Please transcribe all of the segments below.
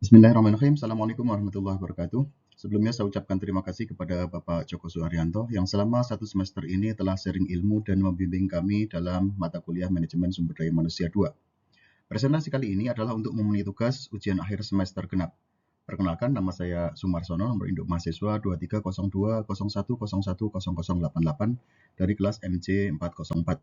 Bismillahirrahmanirrahim. Assalamualaikum warahmatullahi wabarakatuh. Sebelumnya saya ucapkan terima kasih kepada Bapak Joko Suharyanto yang selama 1 semester ini telah sharing ilmu dan membimbing kami dalam mata kuliah Manajemen Sumber Daya Manusia 2. Presentasi kali ini adalah untuk memenuhi tugas ujian akhir semester genap. Perkenalkan, nama saya Sumarsono, nomor induk mahasiswa 230201010088 dari kelas MC 404.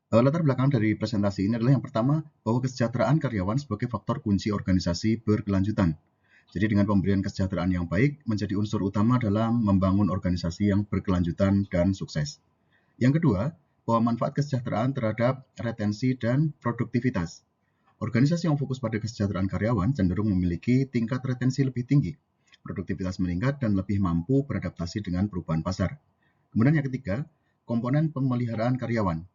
Latar belakang dari presentasi ini adalah yang pertama, bahwa kesejahteraan karyawan sebagai faktor kunci organisasi berkelanjutan. Jadi dengan pemberian kesejahteraan yang baik menjadi unsur utama dalam membangun organisasi yang berkelanjutan dan sukses. Yang kedua, bahwa manfaat kesejahteraan terhadap retensi dan produktivitas. Organisasi yang fokus pada kesejahteraan karyawan cenderung memiliki tingkat retensi lebih tinggi, produktivitas meningkat, dan lebih mampu beradaptasi dengan perubahan pasar. Kemudian yang ketiga, komponen pemeliharaan karyawan.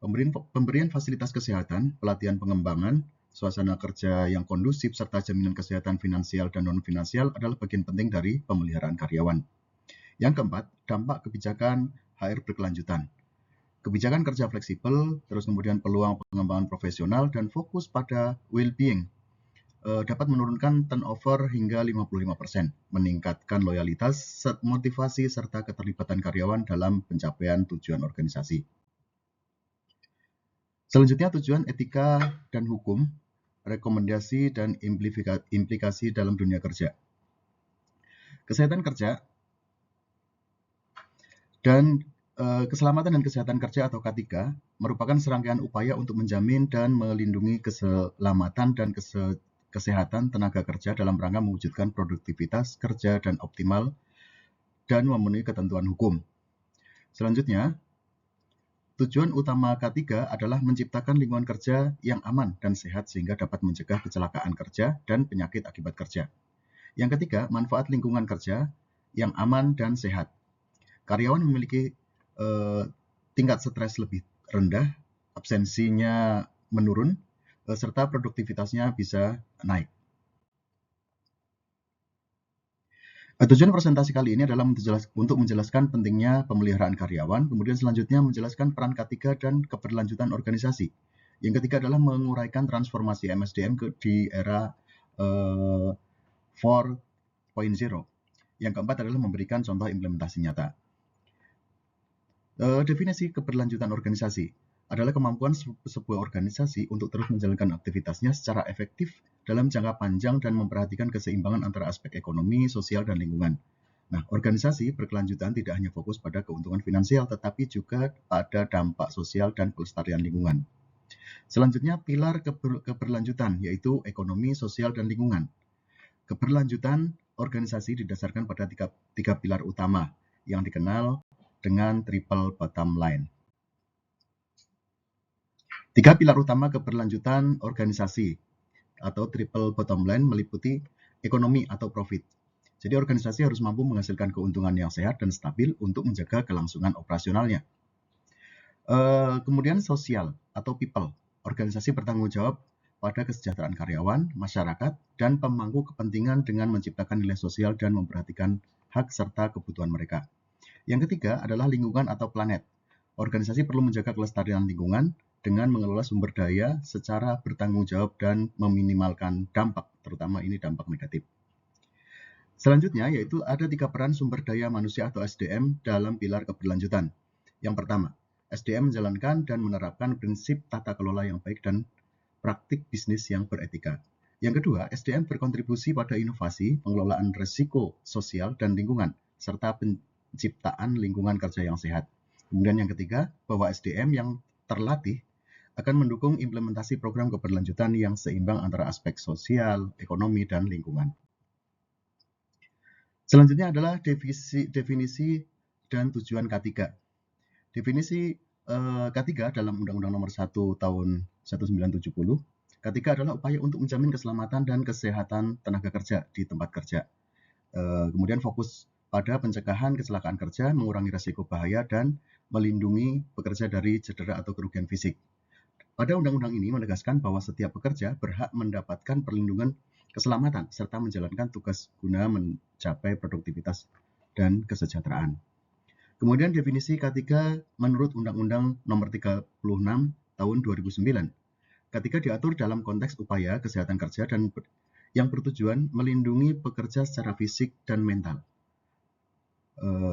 Pemberian fasilitas kesehatan, pelatihan pengembangan, suasana kerja yang kondusif, serta jaminan kesehatan finansial dan non-finansial adalah bagian penting dari pemeliharaan karyawan. Yang keempat, dampak kebijakan HR berkelanjutan. Kebijakan kerja fleksibel, terus kemudian peluang pengembangan profesional, dan fokus pada well-being dapat menurunkan turnover hingga 55%, meningkatkan loyalitas, motivasi, serta keterlibatan karyawan dalam pencapaian tujuan organisasi. Selanjutnya, tujuan etika dan hukum, rekomendasi dan implikasi dalam dunia kerja. Kesehatan kerja dan keselamatan dan kesehatan kerja atau K3 merupakan serangkaian upaya untuk menjamin dan melindungi keselamatan dan kesehatan tenaga kerja dalam rangka mewujudkan produktivitas kerja dan optimal dan memenuhi ketentuan hukum. Selanjutnya, tujuan utama K3 adalah menciptakan lingkungan kerja yang aman dan sehat sehingga dapat mencegah kecelakaan kerja dan penyakit akibat kerja. Yang ketiga, manfaat lingkungan kerja yang aman dan sehat. Karyawan memiliki tingkat stres lebih rendah, absensinya menurun, serta produktivitasnya bisa naik. Tujuan presentasi kali ini adalah untuk menjelaskan pentingnya pemeliharaan karyawan, kemudian selanjutnya menjelaskan peran K3 dan keberlanjutan organisasi. Yang ketiga adalah menguraikan transformasi MSDM di era 4.0. Yang keempat adalah memberikan contoh implementasi nyata. Definisi keberlanjutan organisasi adalah kemampuan sebuah organisasi untuk terus menjalankan aktivitasnya secara efektif dalam jangka panjang dan memperhatikan keseimbangan antara aspek ekonomi, sosial, dan lingkungan. Nah, organisasi berkelanjutan tidak hanya fokus pada keuntungan finansial, tetapi juga pada dampak sosial dan pelestarian lingkungan. Selanjutnya, pilar keberlanjutan, yaitu ekonomi, sosial, dan lingkungan. Keberlanjutan organisasi didasarkan pada tiga pilar utama yang dikenal dengan triple bottom line. Tiga pilar utama keberlanjutan organisasi atau triple bottom line meliputi ekonomi atau profit. Jadi organisasi harus mampu menghasilkan keuntungan yang sehat dan stabil untuk menjaga kelangsungan operasionalnya. Kemudian sosial atau people. Organisasi bertanggung jawab pada kesejahteraan karyawan, masyarakat, dan pemangku kepentingan dengan menciptakan nilai sosial dan memperhatikan hak serta kebutuhan mereka. Yang ketiga adalah lingkungan atau planet. Organisasi perlu menjaga kelestarian lingkungan dengan mengelola sumber daya secara bertanggung jawab dan meminimalkan dampak, terutama ini dampak negatif. Selanjutnya yaitu ada 3 peran sumber daya manusia atau SDM dalam pilar keberlanjutan. Yang pertama, SDM menjalankan dan menerapkan prinsip tata kelola yang baik dan praktik bisnis yang beretika. Yang kedua, SDM berkontribusi pada inovasi, pengelolaan risiko sosial dan lingkungan, serta penciptaan lingkungan kerja yang sehat. Kemudian yang ketiga, bahwa SDM yang terlatih akan mendukung implementasi program keberlanjutan yang seimbang antara aspek sosial, ekonomi, dan lingkungan. Selanjutnya adalah definisi dan tujuan K3. Definisi K3 dalam Undang-Undang Nomor 1 Tahun 1970, K3 adalah upaya untuk menjamin keselamatan dan kesehatan tenaga kerja di tempat kerja. Kemudian fokus pada pencegahan kecelakaan kerja, mengurangi risiko bahaya, dan melindungi pekerja dari cedera atau kerugian fisik. Pada undang-undang ini menegaskan bahwa setiap pekerja berhak mendapatkan perlindungan keselamatan serta menjalankan tugas guna mencapai produktivitas dan kesejahteraan. Kemudian definisi K3 menurut Undang-Undang Nomor 36 Tahun 2009. ketika diatur dalam konteks upaya kesehatan kerja dan yang bertujuan melindungi pekerja secara fisik dan mental,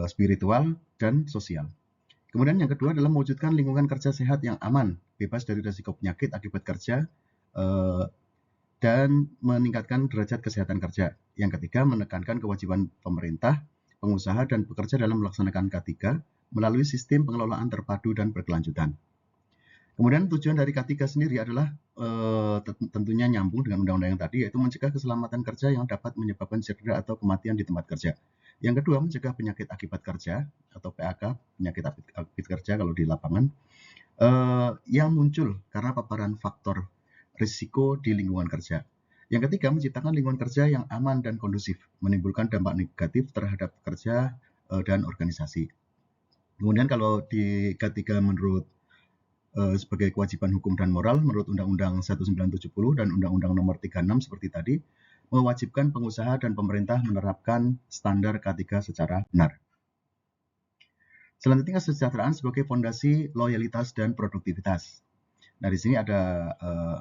spiritual, dan sosial. Kemudian yang kedua adalah mewujudkan lingkungan kerja sehat yang aman, bebas dari risiko penyakit akibat kerja, dan meningkatkan derajat kesehatan kerja. Yang ketiga, menekankan kewajiban pemerintah, pengusaha, dan pekerja dalam melaksanakan K3 melalui sistem pengelolaan terpadu dan berkelanjutan. Kemudian tujuan dari K3 sendiri adalah tentunya nyambung dengan undang-undang yang tadi, yaitu mencegah keselamatan kerja yang dapat menyebabkan cedera atau kematian di tempat kerja. Yang kedua, mencegah penyakit akibat kerja atau PAK, penyakit akibat kerja kalau di lapangan, yang muncul karena paparan faktor risiko di lingkungan kerja. Yang ketiga, menciptakan lingkungan kerja yang aman dan kondusif, menimbulkan dampak negatif terhadap kerja dan organisasi. Kemudian kalau di K3 menurut sebagai kewajiban hukum dan moral menurut Undang-Undang 1970 dan Undang-Undang Nomor 36 seperti tadi, mewajibkan pengusaha dan pemerintah menerapkan standar K3 secara benar. Selanjutnya, kesejahteraan sebagai fondasi loyalitas dan produktivitas. Nah, di sini ada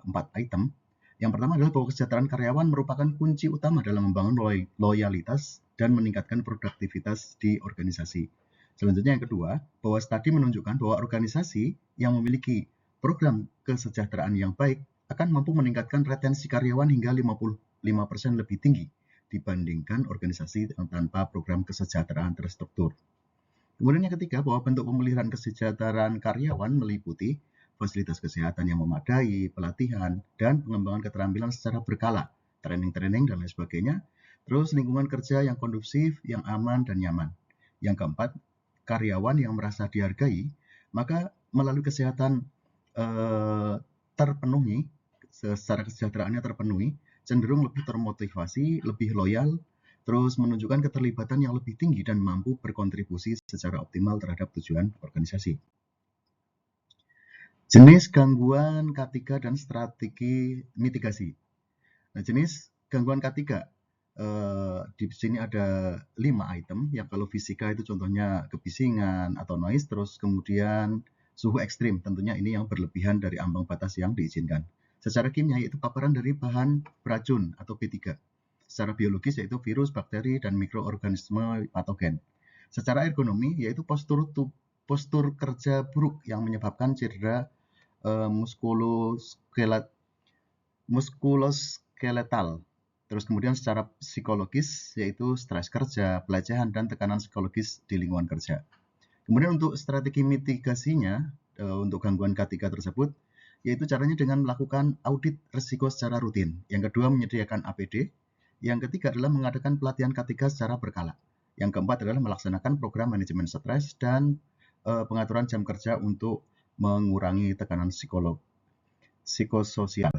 4 item. Yang pertama adalah bahwa kesejahteraan karyawan merupakan kunci utama dalam membangun loyalitas dan meningkatkan produktivitas di organisasi. Selanjutnya yang kedua, bahwa studi menunjukkan bahwa organisasi yang memiliki program kesejahteraan yang baik akan mampu meningkatkan retensi karyawan hingga 55% lebih tinggi dibandingkan organisasi yang tanpa program kesejahteraan terstruktur. Kemudian yang ketiga, bahwa bentuk pemeliharaan kesejahteraan karyawan meliputi fasilitas kesehatan yang memadai, pelatihan, dan pengembangan keterampilan secara berkala, training dan lain sebagainya. Terus lingkungan kerja yang kondusif, yang aman dan nyaman. Yang keempat, karyawan yang merasa dihargai, maka melalui kesehatan terpenuhi, secara kesejahteraannya terpenuhi, cenderung lebih termotivasi, lebih loyal, terus menunjukkan keterlibatan yang lebih tinggi dan mampu berkontribusi secara optimal terhadap tujuan organisasi. Jenis gangguan K3 dan strategi mitigasi. Nah, jenis gangguan K3 di sini ada 5 item, yang kalau fisika itu contohnya kebisingan atau noise, terus kemudian suhu ekstrim, tentunya ini yang berlebihan dari ambang batas yang diizinkan. Secara kimia yaitu paparan dari bahan beracun atau B3. Secara biologis yaitu virus, bakteri, dan mikroorganisme patogen. Secara ergonomi yaitu postur kerja buruk yang menyebabkan cedera muskuloskeletal. Terus kemudian secara psikologis yaitu stres kerja, pelecehan, dan tekanan psikologis di lingkungan kerja. Kemudian untuk strategi mitigasinya untuk gangguan K3 tersebut, yaitu caranya dengan melakukan audit risiko secara rutin. Yang kedua, menyediakan APD. Yang ketiga adalah mengadakan pelatihan K3 secara berkala. Yang keempat adalah melaksanakan program manajemen stres dan pengaturan jam kerja untuk mengurangi tekanan psikososial.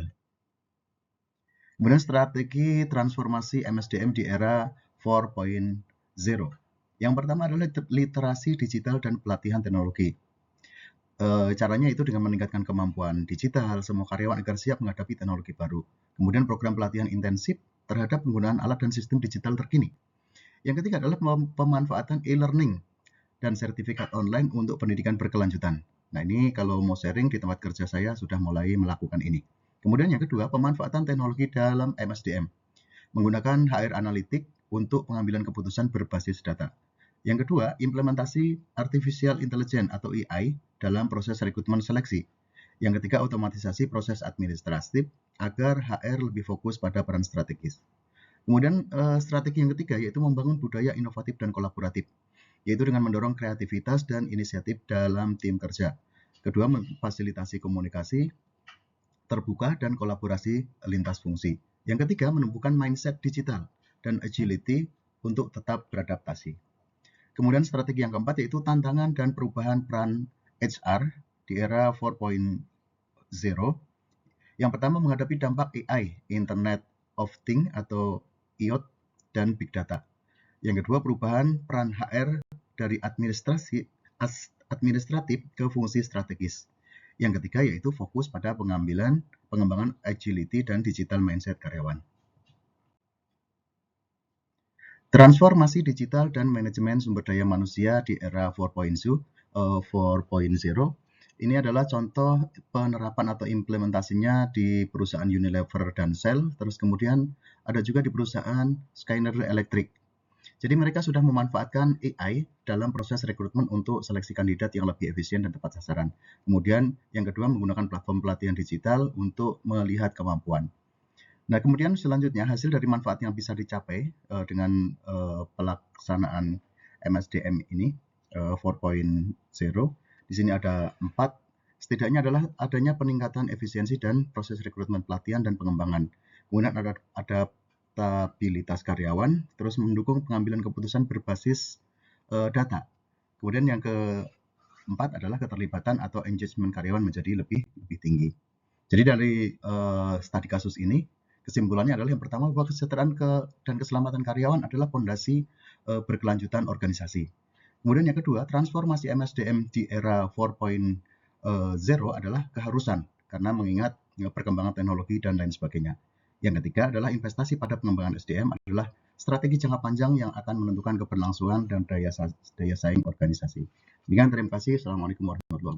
Kemudian strategi transformasi MSDM di era 4.0. Yang pertama adalah literasi digital dan pelatihan teknologi. Caranya itu dengan meningkatkan kemampuan digital semua karyawan agar siap menghadapi teknologi baru. Kemudian program pelatihan intensif terhadap penggunaan alat dan sistem digital terkini. Yang ketiga adalah pemanfaatan e-learning dan sertifikat online untuk pendidikan berkelanjutan. Nah, ini kalau mau sharing di tempat kerja saya sudah mulai melakukan ini. Kemudian yang kedua, pemanfaatan teknologi dalam MSDM. Menggunakan HR Analytics untuk pengambilan keputusan berbasis data. Yang kedua, implementasi Artificial Intelligence atau AI dalam proses rekrutmen seleksi. Yang ketiga, otomatisasi proses administratif agar HR lebih fokus pada peran strategis. Kemudian strategi yang ketiga yaitu membangun budaya inovatif dan kolaboratif, yaitu dengan mendorong kreativitas dan inisiatif dalam tim kerja. Kedua, memfasilitasi komunikasi terbuka dan kolaborasi lintas fungsi. Yang ketiga, menumbuhkan mindset digital dan agility untuk tetap beradaptasi. Kemudian strategi yang keempat yaitu tantangan dan perubahan peran HR di era 4.0. Yang pertama, menghadapi dampak AI, Internet of Things atau IoT, dan Big Data. Yang kedua, perubahan peran HR dari administratif ke fungsi strategis. Yang ketiga yaitu fokus pada pengembangan agility dan digital mindset karyawan. Transformasi digital dan manajemen sumber daya manusia di era 4.0. Ini adalah contoh penerapan atau implementasinya di perusahaan Unilever dan Shell, terus kemudian ada juga di perusahaan Schneider Electric. Jadi mereka sudah memanfaatkan AI dalam proses rekrutmen untuk seleksi kandidat yang lebih efisien dan tepat sasaran. Kemudian yang kedua menggunakan platform pelatihan digital untuk melihat kemampuan. Nah, kemudian selanjutnya hasil dari manfaat yang bisa dicapai dengan pelaksanaan MSDM ini 4.0. Di sini ada 4. Setidaknya adalah adanya peningkatan efisiensi dan proses rekrutmen pelatihan dan pengembangan. Kemudian ada adaptabilitas karyawan, terus mendukung pengambilan keputusan berbasis data. Kemudian yang keempat adalah keterlibatan atau engagement karyawan menjadi lebih tinggi. Jadi dari studi kasus ini, kesimpulannya adalah yang pertama bahwa kesejahteraan dan keselamatan karyawan adalah fondasi berkelanjutan organisasi. Kemudian yang kedua, transformasi MSDM di era 4.0 adalah keharusan karena mengingat perkembangan teknologi dan lain sebagainya. Yang ketiga adalah investasi pada pengembangan SDM adalah strategi jangka panjang yang akan menentukan keberlangsungan dan daya saing organisasi. Demikian, terima kasih. Assalamualaikum warahmatullahi wabarakatuh.